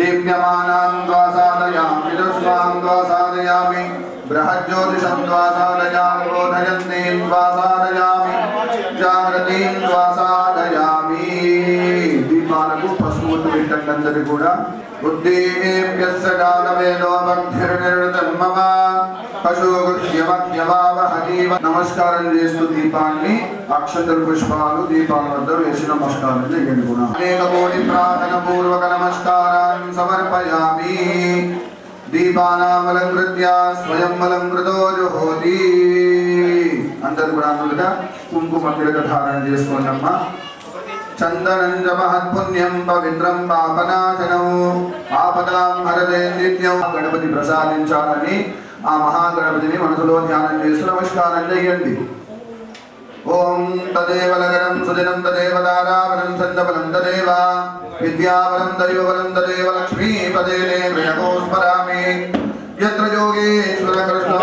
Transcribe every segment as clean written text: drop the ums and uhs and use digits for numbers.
दीप्यमानां द्वासादयामि तस्मां द्वासादयामि बृहज्योतिषं द्वासादयामि बोधयन्तीं द्वासादयामि जागृतीं द्वासादयामि दीपाలకు పసుపు పెట్టండి కూడా बुद्धिभ्यस्य जातवेदो भक्तिर्निर्तन्मम पशुगुह्यमह्यवावहतीव नमस्कारं చేస్తూ దీపాన్ని అక్షతల పుష్పాలు దీపాల వద్ద వేసి నమస్కారం చేయండి కూడా అనేక కోటి ప్రార్థన పూర్వక నమస్కారాన్ని సమర్పయామి దీపానామలంకృత్య స్వయం అలంకృతో జోహోతి అందరూ కూడా మొదట కుంకుమ తిలక ధారణ చేసుకోండమ్మా चंदनं च महत्पुण्यं पवित्रं पापनाशनं आपदां हरते नित्यं गणपति प्रसादिंचाలని ఆ మహాగణపతిని మనసులో ధ్యానం చేస్తూ నమస్కారం చేయండి ఓం తదేవ లగనం సుదినం తదేవ దారావనం చందబలం తదేవ విద్యాబలం దైవబలం తదేవ లక్ష్మీపదే ప్రియకోస్మరామి यत्र योगेश्वर कृष्ण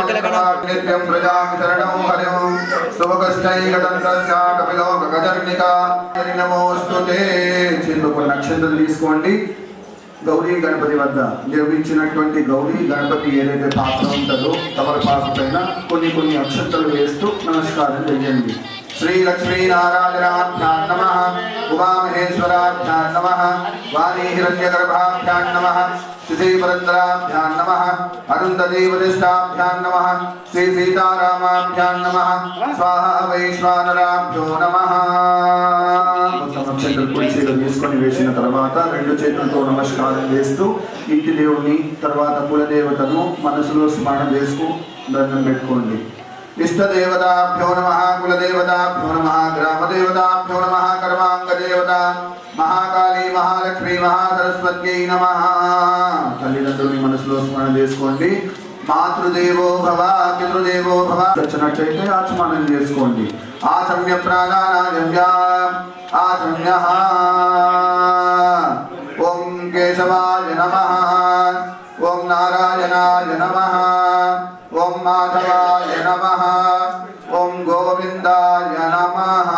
नित्यं प्रजामि शरणं हरिं सुभगश्चैकतन्त्रस्या कपिलो गगजर्णिका नमोस्तुते చేతులకు నక్షత్రం తీసుకోండి గౌరీ గణపతి వద్ద నిర్మించినటువంటి గౌరీ గణపతి ఏదైతే పాత్ర ఉంటుందో తమలపాకు పైన కొన్ని అక్షంతలు వేస్తూ నమస్కారం చేయండి श्री लक्ष्मी नारायणाभ्यां नमः उमामहेश्वराभ्यां नमः वाणी हिरण्यगर्भाभ्यां नमः श्रीपरन्द्राभ्यां नमः अरुन्धतीवतिष्ठाभ्यां नमः श्री सीतारामाभ्यां नमः स्वाहा वैश्वानराभ्यो नमः నక్షత్రం కుడిచేలో తీసుకొని వేసిన తర్వాత రెండు చేతులతో నమస్కారం చేస్తూ ఇంటి దేవుని తర్వాత కులదేవతను మనసులో స్మరణ చేస్తూ దండం పెట్టుకోండి इष्टदेवताभ्यो नमः कुलदेवताभ्यो नमः ग्रामदेवताभ्यो नमः कर्मांगदेवता महाकाली महालक्ष्मी महासरस्वत्यै नमः तल्लिదండ్రులని మనసులో స్మరణ చేసుకోండి మాతృదేవో భవ పితృదేవో భవ వచ్చినట్లయితే ఆచమనం చేసుకోండి ఆచమ్య ప్రాణానాయ ఆచమ్యః ఓం కేశవాయ నమః ఓం నారాయణాయ నమః ओम माधवाय नमः ओम गोविंदाय नमः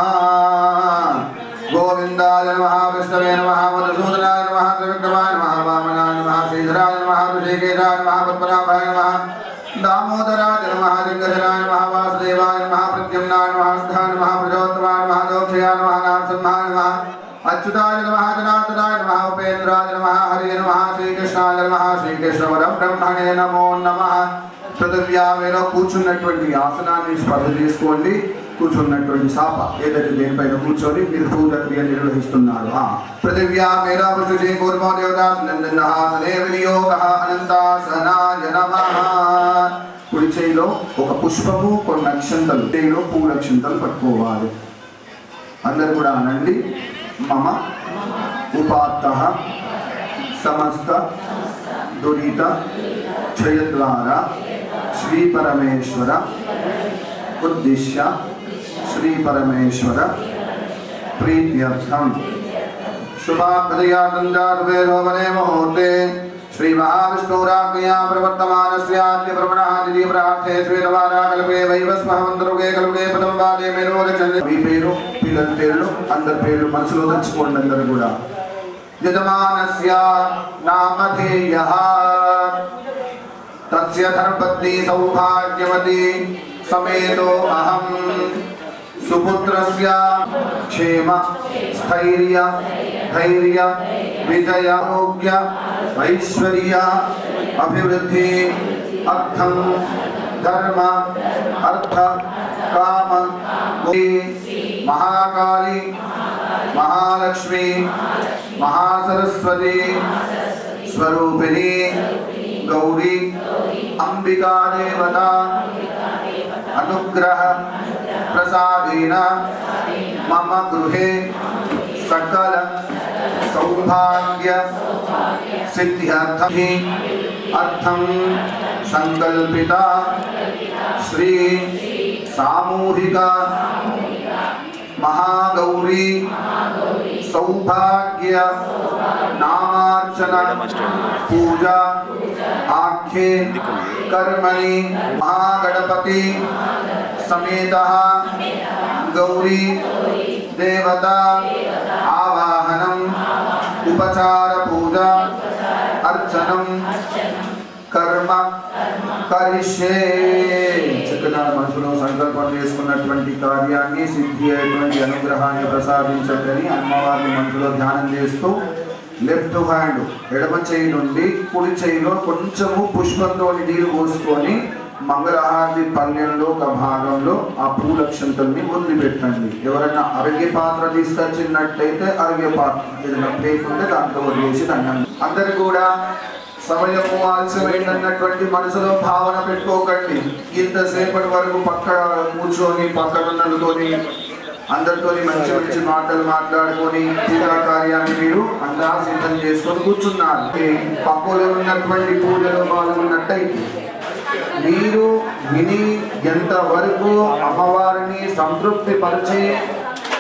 गोविंदाय नमः विष्णवे नमः मधुसूदनाय नमः त्रिविक्रमाय नमः वामनाय नमः श्रीधराय नमः ऋषिकेशाय नमः पद्मनाभाय नमः दामोदराय नमः लिंगधराय नमः वासुदेवाय नमः प्रद्युम्नाय नमः सुधाय नमः प्रजोत्तमाय नमः दोक्षयाय नमः नारसिंहाय नमः अच्युताय नमः जनार्दनाय नमः उपेन्द्राय नमः हरे नमः श्रीकृष्णाय नमः श्रीकृष्णवरं ब्रह्मणे नमो नमः పృథివ్యా మీద కూర్చున్నటువంటి ఆసనాన్ని స్పర్శ చేసుకోండి కూర్చున్నటువంటి సాప ఏదైతే దేనిపైన కూర్చొని మీరు పూజ క్రియ నిర్వహిస్తున్నారు పృథివ్యా మీద పృథివీ కూర్మో దేవతాసనే వినియోగః అనంతాసనాయ నమః కుడి చేయిలో ఒక పుష్పము కొన్ని అక్షంతలు చేయిలో పూల అక్షంతలు పట్టుకోవాలి అందరు కూడా అనండి మమ ఉపాత్తః సమస్త దురిత క్షయ ద్వారా श्री परमेश्वर उद्दिश्य श्री परमेश्वर प्रीत्यर्थम शुभापदयातंजातवेदोवने मुहूर्ते श्री महाविष्णुराज्ञया प्रवर्तमानस्याद्य प्रवणादिति प्रार्थे श्वेतवाराकल्पे वैवस्वहवन्तरुगे कल्पे पदं वादे मेनोदचन्द्र మీ పేరు పిల్లల పేర్లు అందరి పేర్లు మనసులో తెచ్చుకోండి అందరూ కూడా యజమానస్య నామధేయః तस्य धर्मपत्नी सौभाग्यवती समेतो अहं सुपुत्रस्य क्षेम स्थैर्य धैर्य विजय आरोग्य ऐश्वर्य अभिवृद्धि अर्थं धर्म अर्थ काम महाकाली महालक्ष्मी महासरस्वती स्वरूपिणी गौरी अंबिका देवता अनुग्रह प्रसादेन मम गृहे सकल सौभाग्य सिद्ध्यर्थं अर्थं संकल्पिता श्री सामूहिक महागौरी सौभाग्य नामार्चन पूजा आख्ये कर्मणि महागणपति समेतः गौरी देवता आवाहनम उपचार पूजा अर्चनम कर्म करिष्ये చక్కగా మనసులో సంకల్పం చేసుకున్నటువంటి కార్యాన్ని సిద్ధి అయ్యేటువంటి అనుగ్రహాన్ని ప్రసాదించండి అమ్మవారిని మనసులో ధ్యానం చేస్తూ లెఫ్ట్ హ్యాండ్ ఎడమ చేయి నుండి కుడి చేయిలో కొంచెము పుష్పంలోని నీరు పోసుకొని మంగళహారతి పల్లెంలో ఒక భాగంలో ఆ పూలక్షంతల్ని వదిలిపెట్టండి. ఎవరైనా అరగే పాత్ర తీసుకొచ్చినట్టయితే అరగే పాత్ర ఏదైనా ప్లేట్ ఉంటే దాంట్లో వదిలేసి దండం. అందరు కూడా సమయము ఆలస్యమైనటువంటి మనసులో భావన పెట్టుకోకండి. ఇంతసేపటి వరకు పక్క కూర్చొని పక్కనున్నతోని అందరితో మంచి మంచి మాటలు మాట్లాడుకొని పూజా కార్యాన్ని మీరు అంతా సిద్ధం చేసుకొని కూర్చున్నారు. పక్కలో ఉన్నటువంటి పూజలో పాల్గొన్నట్టయితే మీరు విని ఎంతవరకు అమ్మవారిని సంతృప్తి పరిచి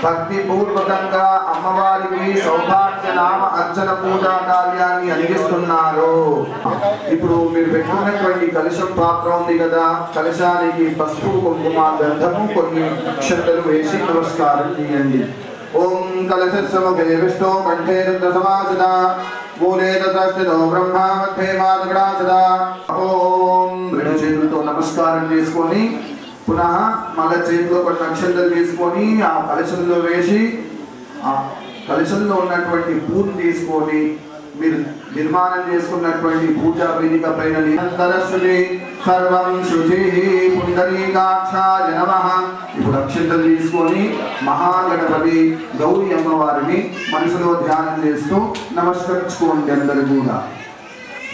భక్తి పూర్వకంగా అమ్మవారికి సౌభాగ్య నామ అర్చన పూజా కార్యాన్ని అందిస్తున్నారు. ఇప్పుడు మీరు పెట్టుకున్నటువంటి కలశం పాత్ర ఉంది కదా, కలశానికి పసుపు కుంకుమ గంధము కొన్ని అక్షంతలు వేసి నమస్కారం చేయండి. ఓం కలశస్సముఖే విష్ణు కంఠే రుద్ర సమాసద మూలే తతస్థితో బ్రహ్మ మధ్యే మాతగడాసద. ఓం రెండు చేతులతో నమస్కారం చేసుకొని పునః మళ్ళీ చేతిలో కొన్ని అక్షంతలు తీసుకొని ఆ కలశంలో వేసి ఆ కలశంలో ఉన్నటువంటి పూలు తీసుకొని మీరు నిర్మాణం చేసుకున్నటువంటి పూజా వేదిక పైన సర్వం శుచి పుండరీకాక్షాయ నమః. ఇప్పుడు అక్షంతలు తీసుకొని మహాగణపతి గౌరీ అమ్మవారిని మనసులో ధ్యానం చేస్తూ నమస్కరించుకోండి. అందరు కూడా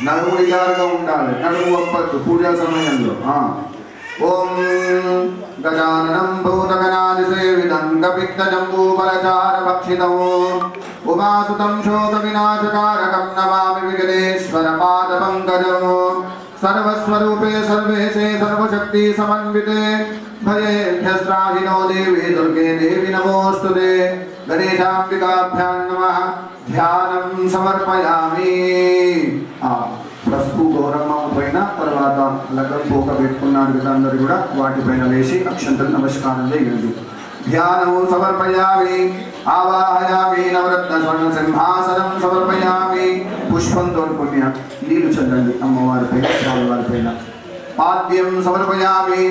నడుముడిగారుగా ఉండాలి, నడుము ఒప్పద్దు పూజా సమయంలో. ఓం గజాననం భూతగణాదిసేవితం కపిత్తజంబూఫలచారభక్షితం ఉమాసుతం శోకవినాశకారకం నమామి విఘ్నేశ్వర పాదపంకజం. సర్వస్వరూపే సర్వేశే సర్వశక్తి సమన్వితే భయేభ్యస్త్రాహినో దేవి దుర్గే దేవి నమోస్తుతే. గణేశాంబికాభ్యాం నమః. ధ్యానం సమర్పయామి. పసుపు గౌరమ్మ పైన తర్వాత లగ్గం పోక పెట్టుకున్నాడు కదా, అందరు కూడా వాటిపైన వేసి అక్షంతలు నమస్కారం చేయండి. ధ్యానం సమర్పయామి. ఆవాహయామి. నవరత్న స్వర్ణ సింహాసనం సమర్పయామి. పుష్పంతో కొన్ని నీళ్లు చల్లండి అమ్మవారి పైన స్వామివారి పైన. పాద్యం సమర్పయామి.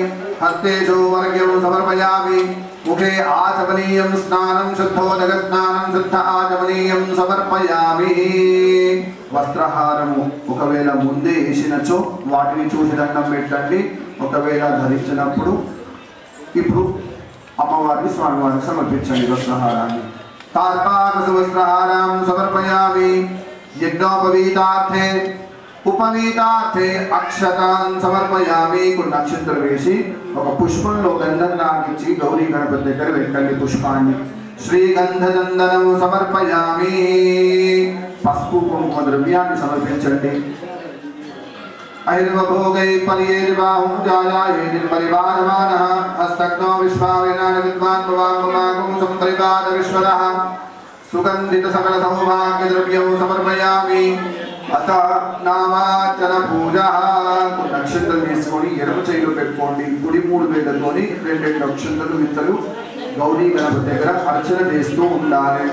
హస్తేషు వర్గ్యం సమర్పయామి. ముఖే ఆచమనీయం స్నానం శుద్ధోదక స్నానం శుద్ధ ఆచమనీయం సమర్పయామి. వస్త్రహారము ఒకవేళ ముందే వేసినచో వాటిని చూసి దండం పెట్టండి. ఒకవేళ ధరించినప్పుడు ఇప్పుడు అమ్మవారికి స్వామివారికి సమర్పించండి వస్త్రహారాన్ని. తార్పాకసు వస్త్రహారం సమర్పయామి. యజ్ఞోపవీతార్థే ఉపవీతార్థే అక్షతాన్ సమర్పయామి. కొన్ని అక్షంతలు వేసి ఒక పుష్పంలో గంధం నాగించి గౌరీ గణపతి దగ్గర పెట్టండి పుష్పాన్ని. శ్రీగంధచందనం సమర్పయామి. పసుపు కుంకుమ ద్రవ్యాన్ని సమర్పించండి. ఐర్వభోగై పరియేర్బాహుం జాయాయేర్పరివారమానః హస్తగ్నో విశ్వావినాన విద్వాన్ భవాంగుమాగుం సంపరివార విశ్వరః. సుగంధిత సకల సౌభాగ్య ద్రవ్యం సమర్పయామి. అత నామార్చన పూజ. అక్షంతలు తీసుకొని ఎడమ చేయిలో పెట్టుకోండి. కుడి మూడు వేళ్లతోని రెండు అక్షంతలు విత్తలు గౌరీ గణపతి దగ్గర అర్చన చేస్తూ ఉండాలి.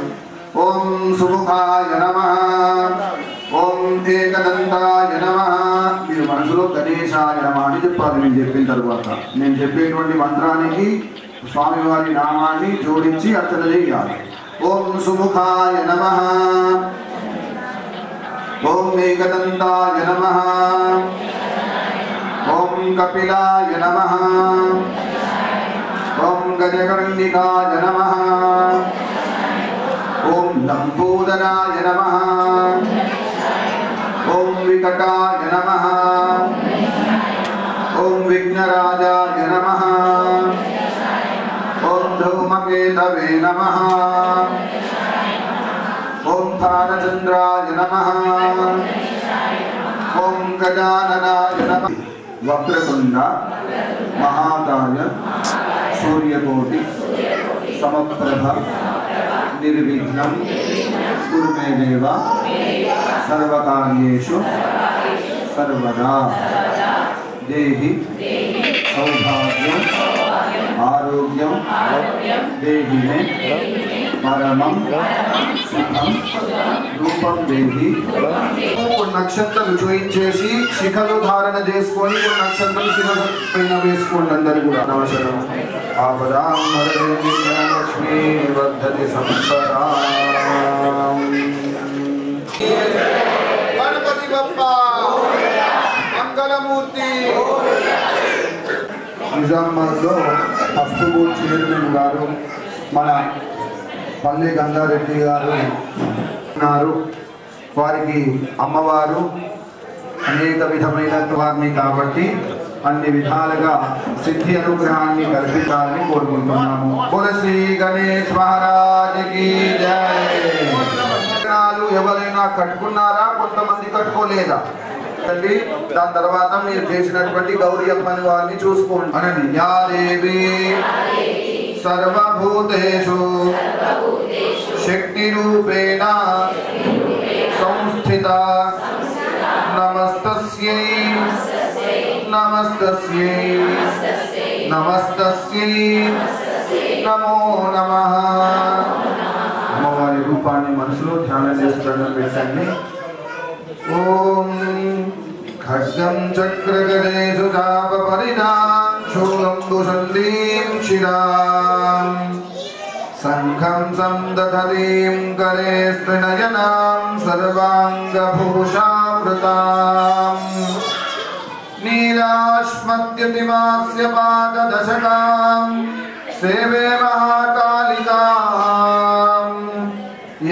ఓం సుముఖాయ నమః. ఓం ఏకదంతాయ నమః. మీరు మనసులో గణేశాయ నమః అని చెప్పాలి. నేను చెప్పిన తర్వాత నేను చెప్పేటువంటి మంత్రానికి స్వామివారి నామాన్ని జోడించి అర్చన చేయాలి. ఓం సుముఖాయ నమః. ఓం ఏకదంతాయ నమః. ఓం కపిలాయ నమః. ఓం గజకర్ణికాయ నమః. ఓం లంబోదరాయ నమః. ఓం వికటాయ నమః. ఓం విఘ్నరాజాయ నమః. ఓం ధూమకేతవే నమః. ఓం తారచంద్రాయ నమః. ఓం గజాననాయ నమః. వక్రతుండ మహాకాయ సూర్యకోటి సమప్రభ నిర్విఘ్నం కురు మే దేవ సర్వకార్యేషు సర్వదా. దేహి సౌభాగ్యం ఆరోగ్యం దేహి మే పరమం సుఖం ధూపం వేసి కొన్ని నక్షత్రాలు చూయించేసి శిఖలు ధారణ చేసుకొని కొన్ని నక్షత్రం శిఖ పైన వేసుకోండి అందరు కూడా. నమస్కారం. ఆపదాం వరదే లక్ష్మీ వర్ధతి సంపదా. గణపతి బప్పా మంగళమూర్తి. నిజామాబాద్లో ఫస్ట్ బోర్డ్ చైర్మన్ గారు మన పల్లె గంగారెడ్డి గారు ఉన్నారు. వారికి అమ్మవారు అనేక విధమైన వారిని కాబట్టి అన్ని విధాలుగా సిద్ధి అనుగ్రహాన్ని కల్పించాలని కోరుకుంటున్నాము. బోల శ్రీ గణేష్ మహారాజుకి జై. ఎవరైనా కట్టుకున్నారా? కొంతమంది కట్టుకోలేదా? దాని తర్వాత మీరు చేసినటువంటి గౌరీ అమ్మని వారిని చూసుకోండి అనండి. యా దేవి సర్వభూతేషు శక్తి రూపేణ సంస్థిత నమస్తస్యై నమస్తస్యై నమస్తస్యై నమో నమః. అమ్మవారి రూపాన్ని మనసులో ధ్యానం చేస్తున్న పెట్టండి. ఓం ఖడ్గం చక్రగణేషు చాపపరిణాం శూలం దుషందీం శిరాం సంఘం సందధలీం కరే స్తనయనాం సర్వాంగభూషావృతాం నీలాశ్మద్యుతిమాస్య పాదదశకాం సేవే మహాకాళికాం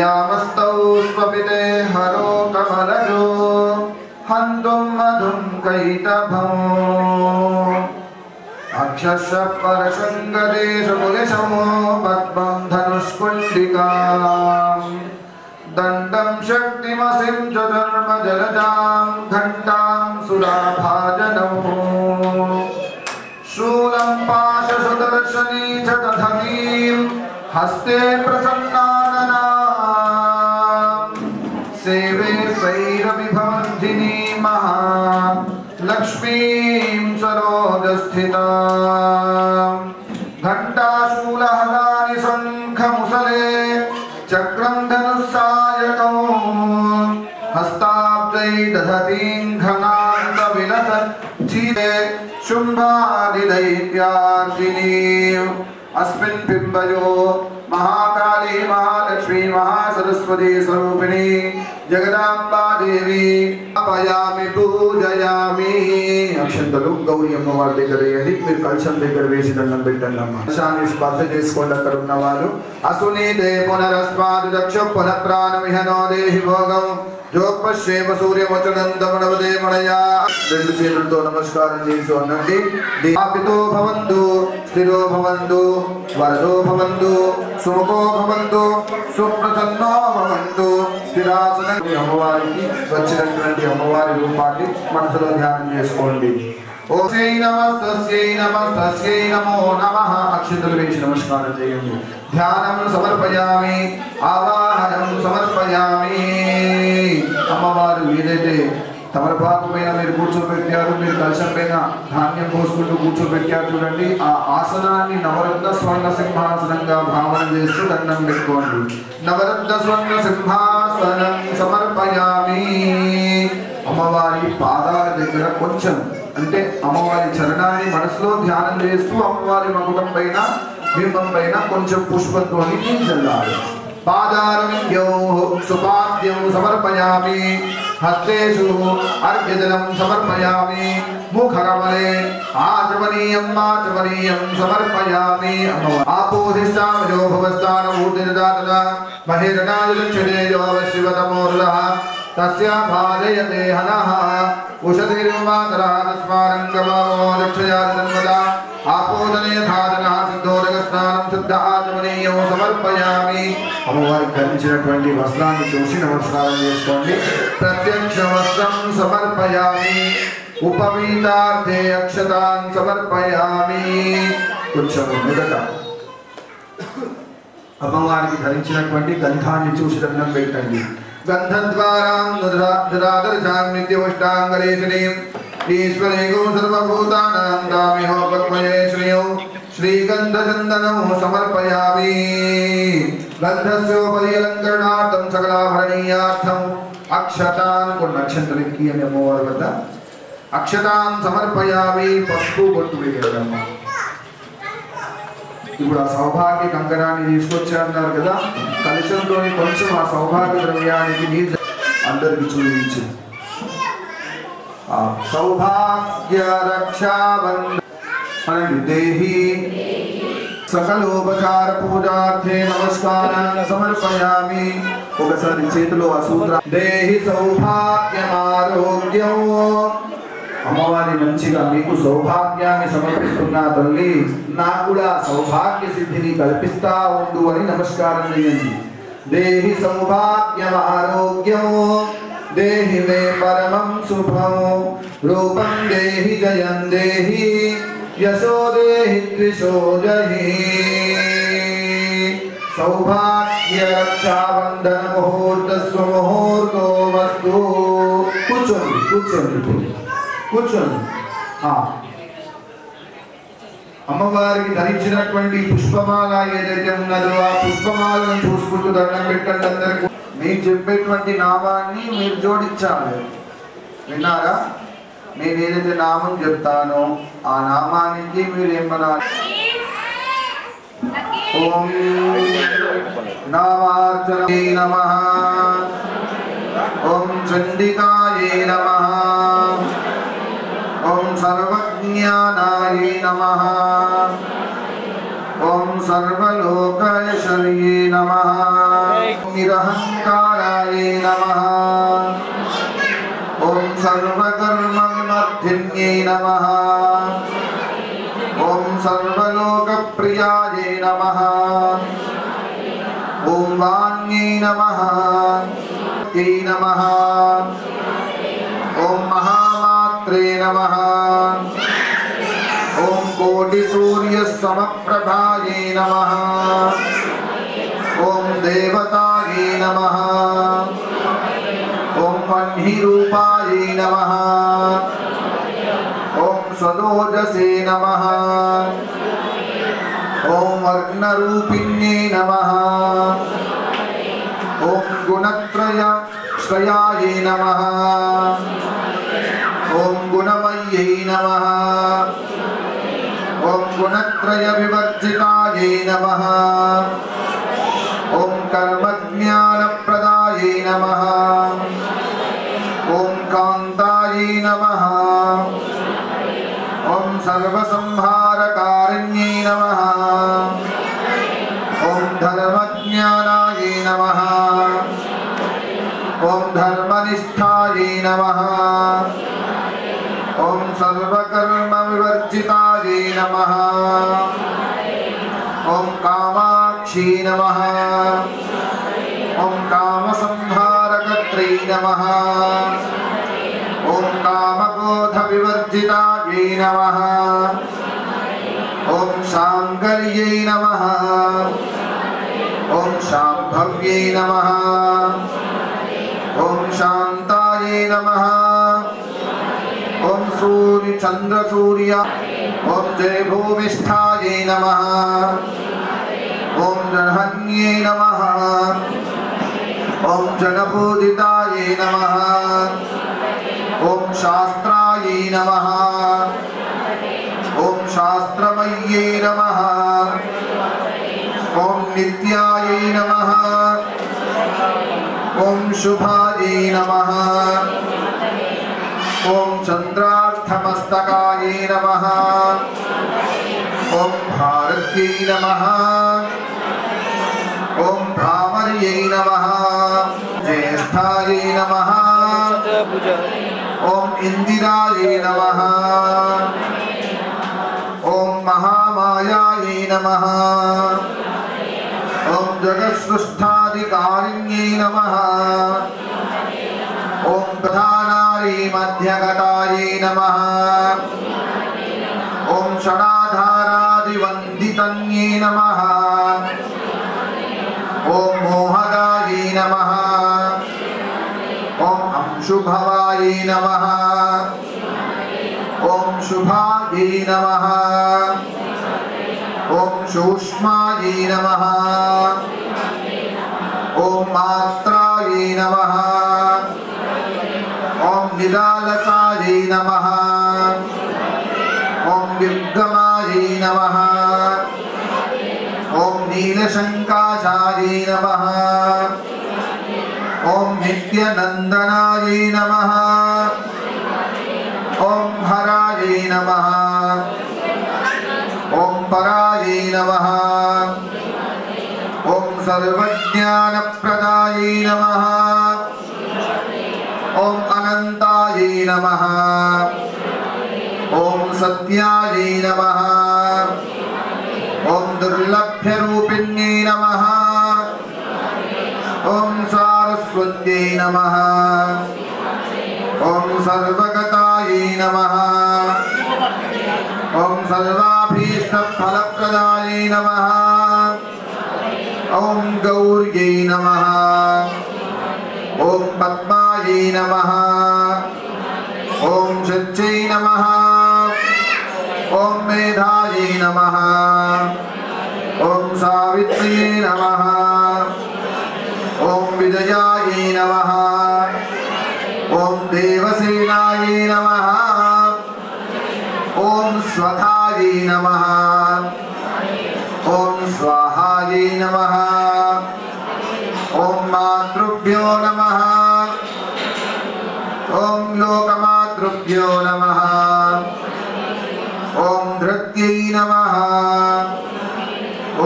యామస్తౌ స్వపితే హరో కమలజో హంతుం మధుం కైటభం అక్షశ పరశంగదేశ కులశమో పద్మం ధనుష్కుండికాం దండం శక్తిమసిం చర్మ జలజాం ఘంటాం సురాభాజనం శూలం పాశ సుదర్శనీ చ దధమీం హస్తే ప్రసన్నాననాం సేవే సైరవిభవంతిని మహా లక్ష్మీం సరోజస్థితాం ఘంటాశూలహలాని శంఖముసలే చక్రం ధనుస్సాయకం హస్తాబ్జై దధతీం ఘనాంత విలసత్ జీవే శుంభాదిదైత్యార్దినీ अस्मिन् बिम्बयो महाकाली महालक्ष्मी महासरस्वती स्वरूपिणी जगदांबा देवी अभयामि पूजयामि. అక్షంతలు గౌరీ అమ్మవారి దగ్గర వేయండి. మీరు కలశం దగ్గర వేసి దండం పెట్టండి. అమ్మ కలశాన్ని స్పర్శ చేసుకోండి. అక్కడ ఉన్న వాళ్ళు అసునీతే పునరస్మాత్ దక్ష పునఃప్రాణమిహనో దేహి భోగం జోపశ్యేమ సూర్యమచనందమనవదే మణయా. రెండు చేతులతో నమస్కారం చేసి అనండి. దీపితో భవంతు స్థిరో భవంతు వరదో భవంతు సుముఖో భవంతు సుప్రసన్నో భవంతు. స్థిరాసన అమ్మవారికి వచ్చినటువంటి అమ్మవారి రూపాన్ని మనసులో ధ్యానం చేసుకోండి. ఓం శ్రీ నమస్తస్యై నమస్తస్యై నమో నమః. అక్షంతలు వేసి నమస్కారం చేయండి. ధ్యానం సమర్పయామి ఆవాహనం సమర్పయామి. అమ్మవారు ఏదైతే తమలపాకు పైన మీరు కూర్చోబెట్టారు, మీరు కలశం పైన ధాన్యం పోసుకుంటూ కూర్చోబెట్టారు చూడండి. ఆ ఆసనాన్ని నవరత్న స్వర్ణ సింహాసనంగా భావన చేస్తూ దండం పెట్టుకోండి. నవరత్న స్వర్ణ సింహాసనం సమర్పయామి. అమ్మవారి పాదాల దగ్గర కొంచెం అంటే అమ్మవారి చరణాన్ని మనసులో ధ్యానం చేస్తూ అమ్మవారి మకుటం పైన బింబం పైన కొంచెం పుష్పంతో చల్లాలి. పాదారవింద్యౌ సుపాద్యం సమర్పయామి. హస్తేషు అర్ఘ్యజలం సమర్పయామి. ముఖకమలే ఆచమనీయం ఆచమనీయం సమర్పయామి. ఆపోధిష్టామజో భవస్థానభూతిర్దాతన మహిరణాయులక్షణేజో శివతమోరులః తస్యా భారయతే హనః ఉషధిర్మాతరః తస్మారంగమామో రక్షయాదిన్మదా ఆపోదనే ధారణః సిద్ధోదక స్నానం శుద్ధ ఆచమనీయం సమర్పయామి. అమ్మవారికి ధరించినటువంటి వస్త్రాన్ని చూసి నమస్కారం చేసుకోండి. ప్రత్యక్ష వస్త్రం సమర్పయామి. ఉపవీతార్థే అక్షతాన్ సమర్పయామి. కొంచెం మొదట అమ్మవారికి ధరించినటువంటి గంధాన్ని చూసి దండం పెట్టండి. గంధద్వారాం దురాదర్శాం నిత్యవష్టాంగలేశనీం ఈశ్వరేగో సర్వభూతానాం దామిహో పద్మయే శ్రియో శ్రీగంధచందనం సమర్పయామి. गंधस्योपरि अलंकरणार्थं सकलाभरणीयार्थं अक्षतान् को नक्षत्रकी అనే అమ్మవారి వద్ద అక్షతాన్ సమర్పయామి పసుపు బొట్టు వేయాలమ్మ. ఇప్పుడు ఆ సౌభాగ్య కంకణాన్ని తీసుకొచ్చి అన్నారు కదా, కలశంలోని కొంచెం ఆ సౌభాగ్య ద్రవ్యానికి నీరు అందరికి చూపించి सौभाग्य रक्षाबंधन देहि सकलोपचार पूजार्थे नमस्कारान् समर्पयामि. ఒకసారి చేతిలో ఆ సూత్ర దేహి సౌభాగ్యమారోగ్యం. అమ్మవారి మంచిగా మీకు సౌభాగ్యాన్ని సమర్పిస్తున్నా తల్లి, నాకు కూడా సౌభాగ్య సిద్ధిని కల్పిస్తా ఉండు అని నమస్కారం చేయండి. దేహి సౌభాగ్యమారోగ్యం देहि मे परमं शुभं रूपं देहि जयं देहि यशो देहि त्रिशो जहि. सौभाग्य रक्षाबंधन मुहूर्तस्व मुहूर्तो वस्तु. కూర్చోండి అమ్మవారికి ధరించినటువంటి పుష్పమాల ఏదైతే ఉన్నదో ఆ పుష్పమాలను చూసుకుంటూ దండం పెట్టండి. అందరికీ మీకు చెప్పేటువంటి నామాన్ని మీరు జోడించాలి. విన్నారా? నేను ఏదైతే నామం చెప్తానో ఆ నామానికి మీరు ఏమనాలి? ఓం నామార్చనే నమః, ఓం చండికాయే నమః, ఓం సర్వజ్ఞానాయే నమః, ओम सर्वलोकैश्वर्ये नमः, निरहंकाराय नमः, ओम सर्वकर्मविमर्धिन्ये नमः, ओम सर्वलोकप्रियाय नमः, ओम वाण्ये नमः, ते नमः, ओम महामात्रे नमः, ओम कोटि सूर्य समप्रभाये नमः, ओम देवताये नमः, ओम वह्नि रूपाये नमः, ओम सदोजसे नमः, ओम वर्णरूपिण्ये नमः, ओम गुणत्रय श्रयाये नमः, ओम गुणमय्ये नमः, ओम गुणत्रय विवर्जिताये नमः, ओम कर्मज्ञानप्रदाये नमः, ओम कान्ताये नमः, ओम सर्वसंहारकारिण्ये नमः, ओम धर्मज्ञानाये नमः, ओम धर्मनिष्ठाये नमः, ओम सर्वकर्म विवर्जिताये नमः, ओम कामाक्षी नमः, ओम कामसंहारकर्त्री नमः, ओम कामक्रोध विवर्जिताये नमः, ओम शांकर्यै नमः, ओम शांभव्यै नमः, ओम शांताये नमः, ओम सूर्य चंद्र सूर्य, ओम जय भूमिष्ठाये नमः, ओम जन्हन्ये नमः, ओम जनपूजिताये नमः, ओम शास्त्राये नमः, ओम शास्त्रमय्ये नमः, ओम नित्याये नमः, ओम शुभाये नमः, ओम चंद्रार्थमस्तकाये नमः, ओम भारत्यै नमः, ओम भ्रामर्यै नमः, ज्येष्ठायै नमः, ओम इंदिरायै नमः, ओम महामायायै नमः, ओम जगत्सृष्टाधिकारिण्यै नमः, ओम प्रधानारी मध्यगताये नमः, ओम षडाधारादिवन्दितन्ये नमः, ओम मोहदाये नमः, ओम अंशुभवाये नमः, ओम शुभाये नमः, ओम सूक्ष्माये नमः, ओम मात्रायै नमः ओम निरालसायै नमः ओम विद्गमायै नमः ओम नीलशंकाशायै नमः ओम नित्यानंदनायै नमः ओम हरायै नमः ओम परायै नमः ओम सर्वज्ञानप्रदायै नमः ओम अनंतायै नमः ओम सत्यायै नमः ओम दुर्लभ्यरूपिण्यै नमः ओम सारस्वत्यै नमः ओम सर्वगतायै नमः ओम सर्वाभीष्टफलप्रदायै नमः ओम गौर्यै नमः ओम पद्मायै नमः ओम शच्यै नमः ओम मेधायै नमः ओम सावित्र्यै नमः ओम विजयायै नमः ओम देवसेनायै नमः ओम स्वधायै नमः ओम स्वाहायै नमः ओम मातृभ्यो नमः ओम लोकमातृभ्यो नमः ओम धृत्यै नमः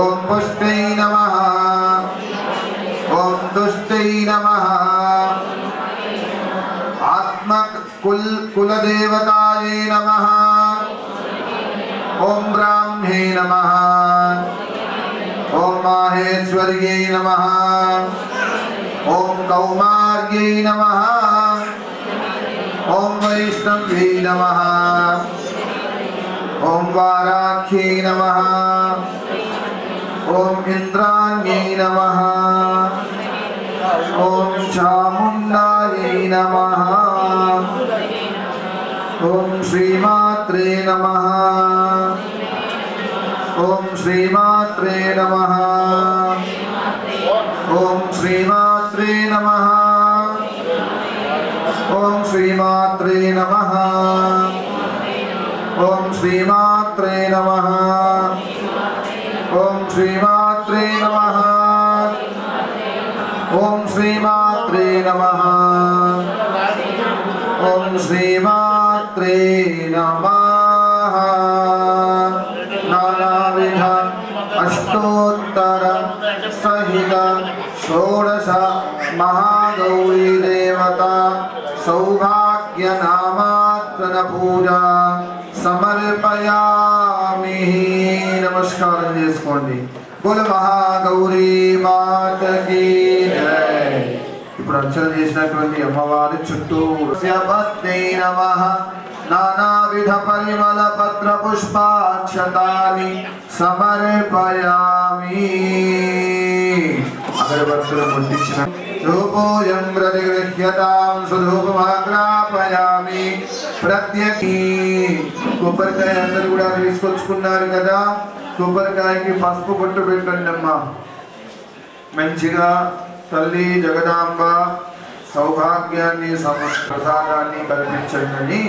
ओम पुष्टै नमः ओम दुष्टै नमः कुलदेवतायै नमः ओम ब्राह्मे नमः ओम माहेश्वर्यै नमः ओम कौमार्यै नमः ओम वैष्णव्यै नमः ओम वाराख्यै नमः ओम इंद्राण्यै नमः ओम चामुण्डायै नमः ओम श्रीमात्रे नमः ओम श्रीमात्रे नमः ओम श्रीमात्रे नमः ओम श्रीमात्रे नमः ओम श्रीमात्रे नमः ओम श्रीमात्रे नमः ओम श्रीमात्रे नमः ओम श्रीमात्रे नमः नानाविध अष्टोत्तर सहित षोडश महागौरी देवता सौभाग्य नामात्मन पूजा समर्पयामि। नमस्कार చేసుకోండి। बोल महागौरी मात की जय। ఇప్పుడు అర్చన చేసినటువంటి అమ్మవారి చుట్టూ స్యపత్తే నమః నానావిధ పరిమళ పత్ర పుష్పాక్షతాని సమర్పయామి। అగరబత్తులు ముట్టించిన ధూపోయం ప్రతిగృహ్యతాం సుధూపమాగ్రాపయామి। ప్రత్యక్షి కొబ్బరికాయ అందరూ కూడా తీసుకొచ్చుకున్నారు కదా, కొబ్బరికాయకి పసుపు బొట్టు పెట్టండి అమ్మా। మంచిగా తల్లి జగదాంబ సౌభాగ్యాన్ని ప్రసాదాన్ని కల్పించండి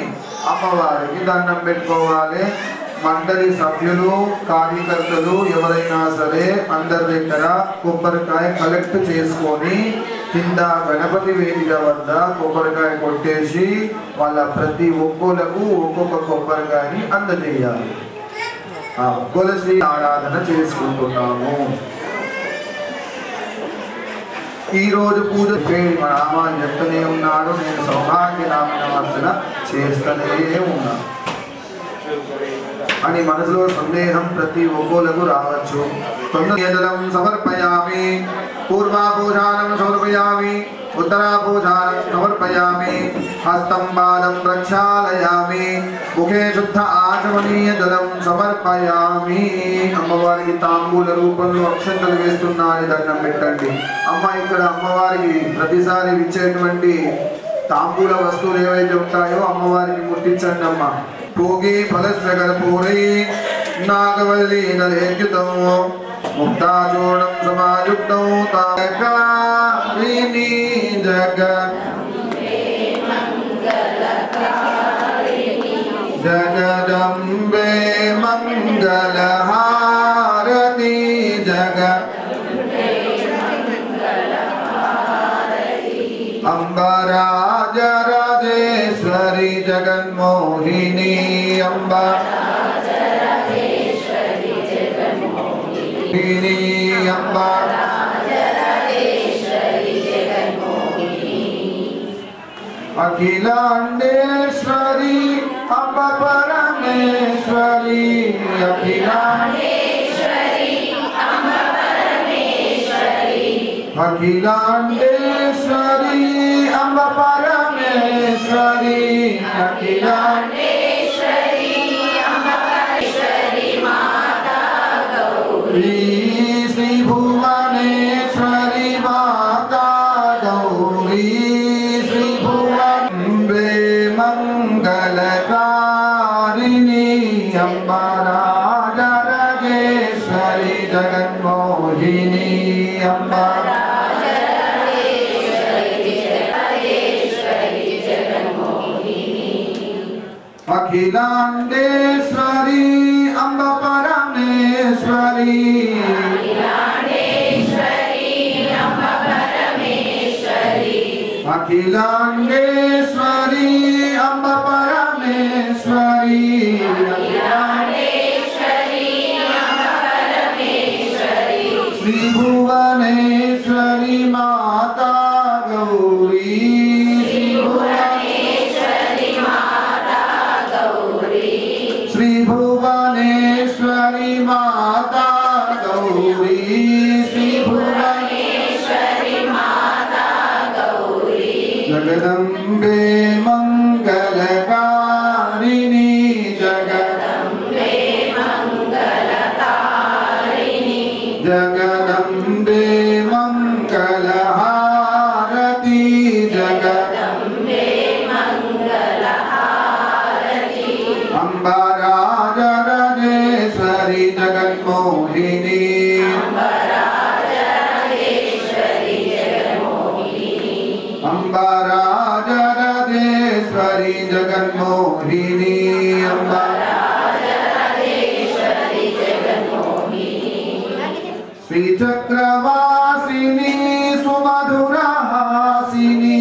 అమ్మవారికి దండం పెట్టుకోవాలి। మండలి సభ్యులు కార్యకర్తలు ఎవరైనా సరే అందరి దగ్గర కొబ్బరికాయ కలెక్ట్ చేసుకొని కింద గణపతి వేదిక వద్ద కొబ్బరికాయ కొట్టేసి వాళ్ళ ప్రతి ఒక్కోలకు ఒక్కొక్క కొబ్బరికాయని అందజేయాలి। తులసి ఆరాధన చేసుకుంటున్నాము। ఈ రోజు పూజ మన నామాన్ని చెప్తూనే ఉన్నాడు, నేను సౌభాగ్య నామర్చన చేస్తూనే ఉన్నాను అని మనసులో సందేహం ప్రతి ఒక్కోలకు రావచ్చు। తొందరం సమర్పయామి, పూర్వాభూషానం సమర్పయామి, उत्तराभूषानं समर्पयामि, हस्तं पादं प्रक्षालयामि, मुखे शुद्ध आचमनीय जलं समर्पयामि। అమ్మవారికి తాంబూల రూపంలో అక్షంతలు వేస్తున్నారని దండం పెట్టండి। అమ్మ ఇక్కడ అమ్మవారికి ప్రతిసారి ఇచ్చేటువంటి తాంబూల వస్తువులు ఏవైతే ఉంటాయో అమ్మవారికి ముట్టించండి అమ్మ। భోగి ఫలస్య కర్పూరై నాగవల్లి నలేద్యుతం ముక్తాచూర్ణం సమాయుక్తం తాక जगदम्बे मंगलहारति अम्बा राजराजेश्वरी जगन्मोहिनी अम्बा अम्बा अखिलांडेश्वरी अम्बा परमेश्वरी अखिलांडेश्वरी अम्बा परमेश्वरी अखिलांडेश्वरी माता गौरी श्री भुवनेश्वरी माता गौरी श्री भुवने मंगलकारिणी अम्बा राजराजेश्वरी जगन्मोहिनी अम्बा अखिलांडेश्वरी अम्बा परमेश्वरी अखिलांडेश्वरी अम्बा परमेश्वरी श्री भुवनेश्वरी माता गौरी श्री भुवनेश्वरी माता गौरी श्री भुवनेश्वरी माता गौरी जगदम्बे मंगलकारिणी जगदम्बे मंगलहारति अम्बा राजराजेश्वरी जगन्मोहिनी अम्बा राजराजेश्वरी जगन्मोहिनी अम्बा श्री चक्रवासिनी सुमधुरहासिनी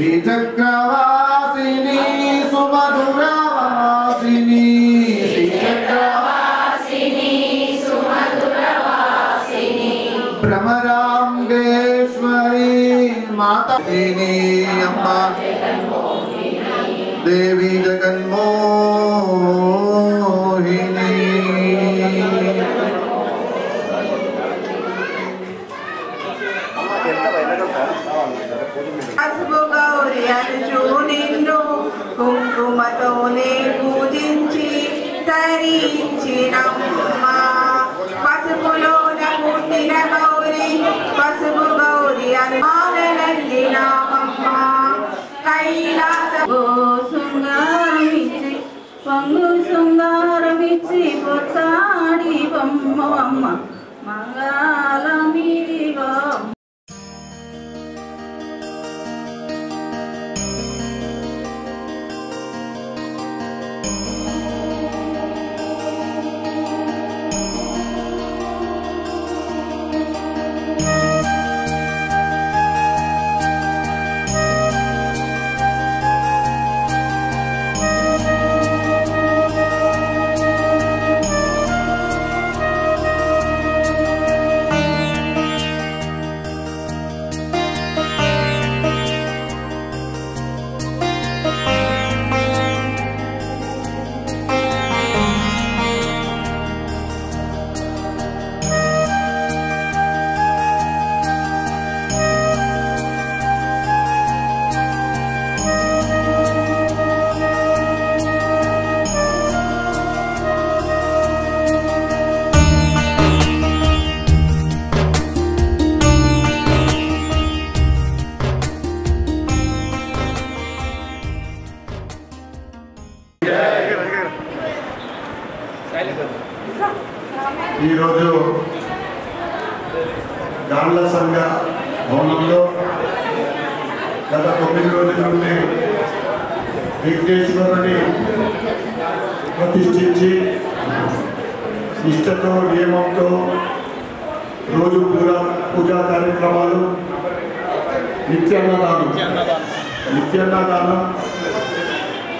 श्री चक्रवासिनी सुमधुरवासिनी भ्रमरांगेश्वरी माता अम्बा देवी जगन्मोहिनी పసుపు గౌరి అనుచు నిన్ను కుంకుమతోనే పూజించి ధరించినమ్మా పసుపులోన పుట్టిన గౌరి పసుపు గౌరి అనుమానమ్మ కైలాస శృంగారమిచ్చి పొంగు శృంగారమిచ్చి పొత్తాడి బొమ్మ అమ్మ మంగళమిదిగో ఈరోజు గాండ్ల సంఘ భవనంలో గత 9 రోజుల నుండి విఘ్నేశ్వరుని ప్రతిష్ఠించి నిష్ఠతో నియమంతో రోజు పూజా కార్యక్రమాలు నిత్యాన్నదానం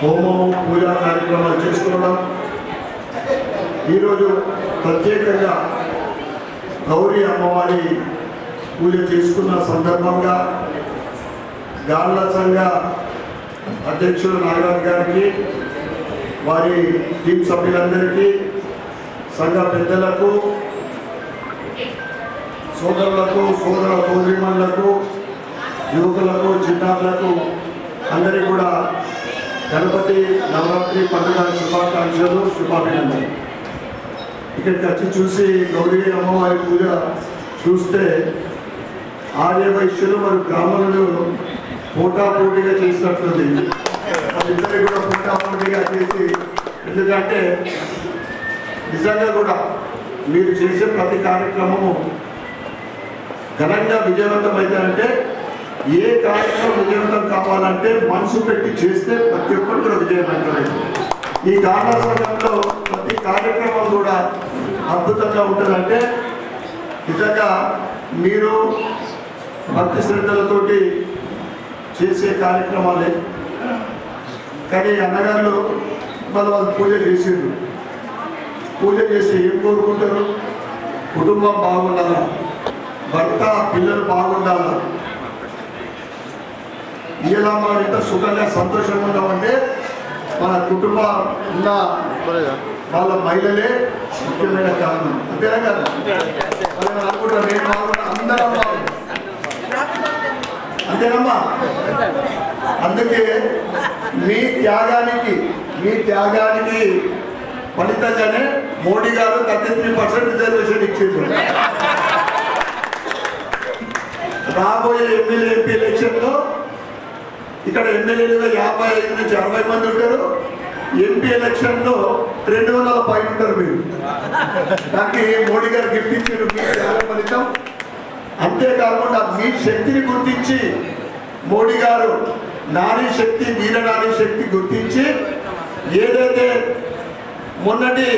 హోమం పూజా కార్యక్రమాలు చేసుకోవడం. ఈరోజు ప్రత్యేకంగా గౌరీ అమ్మవారి పూజ చేసుకున్న సందర్భంగా గాండ్ల సంఘ అధ్యక్షులు నాగరాజు గారికి, వారి టీం సభ్యులందరికీ, సంఘ పెద్దలకు, సోదరులకు, సోదరీమణులకు, యువకులకు, చిన్నారులకు అందరికీ కూడా గణపతి నవరాత్రి పండుగ శుభాకాంక్షలు, శుభాభినందనలు. ఇక్కడికి వచ్చి చూసి గౌరీ అమ్మవారి పూజ చూస్తే ఆర్య వైశ్యులు మరియు బ్రాహ్మణులు పోటాపోటీగా చేసినట్టుంది. వాళ్ళిద్దరు కూడా పోటాపోటీగా చేసి, ఎందుకంటే నిజంగా కూడా మీరు చేసే ప్రతి కార్యక్రమము ఘనంగా విజయవంతమైందంటే, ఏ కార్యక్రమం విజయవంతం కావాలంటే మనసు పెట్టి చేస్తే ప్రతి ఒక్కరు కూడా విజయవంతమైంది. ఈ గాండ్ల సంఘంలో ప్రతి కార్యక్రమం కూడా అద్భుతంగా ఉంటుందంటే నిజంగా మీరు భక్తి శ్రద్ధలతోటి చేసే కార్యక్రమాలే. కానీ అన్నగారు వాళ్ళు పూజ చేసిండ్రు. పూజ చేసి ఏం కోరుకుంటారు? కుటుంబం బాగుండాలా, భర్త పిల్లలు బాగుండాలా. ఇలా మనం ఎంత సుఖంగా సంతోషంగా ఉన్నామంటే మన కుటుంబం ఉన్న వాళ్ళ మహిళలే ముఖ్యమైన కారణం. అంతేనా కదా? వాళ్ళు అనుకుంటారు నేను బాగున్నా, అందరం బాగుంది. అంతేనమ్మా? అందుకే మీ త్యాగానికి ఫలితంగానే మోడీ గారు 33% రిజర్వేషన్ ఇచ్చింది. రాబోయే ఎమ్మెల్యే ఎంపీ ఎలక్షన్లో ఇక్కడ ఎమ్మెల్యేలుగా 55 నుంచి 60 మంది ఉంటారు. ఎంపీ ఎలక్షన్లో 200 పైన ఉంటారు. మీరు దానికి మోడీ గారు గిఫ్ట్ ఇచ్చారు, మీ త్యాగ ఫలితం. అంతేకాకుండా మీ శక్తిని గుర్తించి మోడీ గారు నారీ శక్తి, వీరనారీ శక్తి గుర్తించి ఏదైతే మొన్నటి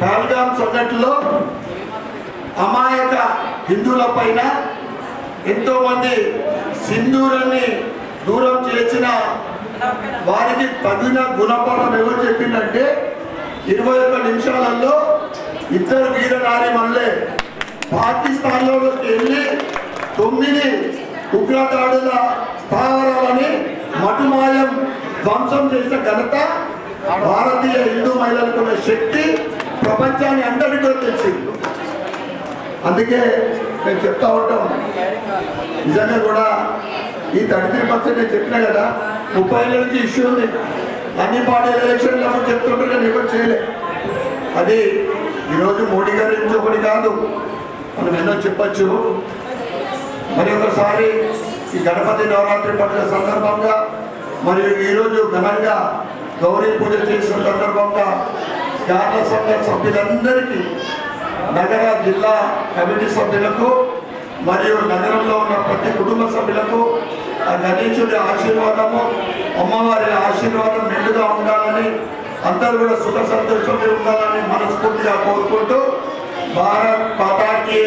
పహల్గాం సంఘటనలో అమాయక హిందువుల పైన ఎంతో మంది సింధూరాన్ని దూరం చేసిన వారికి తగిన గుణపాఠం ఎవరు చెప్పిందంటే 21 నిమిషాలలో 2 వీరనారి మళ్ళీ పాకిస్తాన్లోకి వెళ్ళి 9 ఉగ్రదాడుల స్థావరాలని మటుమాయం ధ్వంసం చేసిన ఘనత భారతీయ హిందూ మహిళలకు ఉన్న శక్తి ప్రపంచాన్ని అందరికీ తెలిసింది. అందుకే మేము చెప్తా ఉంటాం, నిజంగా కూడా ఈ 33% నేను చెప్పినా కదా, 30 ఏళ్ళ నుంచి ఇష్యూ ఉంది. అన్ని పార్టీల ఎలక్షన్లు అప్పుడు చెప్తుంటే నేను ఎవరు చేయలే. అది ఈరోజు మోడీ గారి నుంచి ఒకటి కాదు, మనం ఎన్నో చెప్పచ్చు. మరి ఒకసారి ఈ గణపతి నవరాత్రి పండుగ సందర్భంగా మరియు ఈరోజు ఘనంగా గౌరీ పూజ చేసిన సందర్భంగా గాండ్ల సంఘ సభ్యులందరికీ, నగర జిల్లా కమిటీ సభ్యులకు మరియు నగరంలో ఉన్న ప్రతి కుటుంబ సభ్యులకు ఆ గణేశుడి ఆశీర్వాదము, అమ్మవారి ఆశీర్వాదం మెండుగా ఉండాలని, అందరూ కూడా సుఖ సంతోషంగా ఉండాలని మనస్ఫూర్తిగా కోరుకుంటూ భారత్ మాతాకి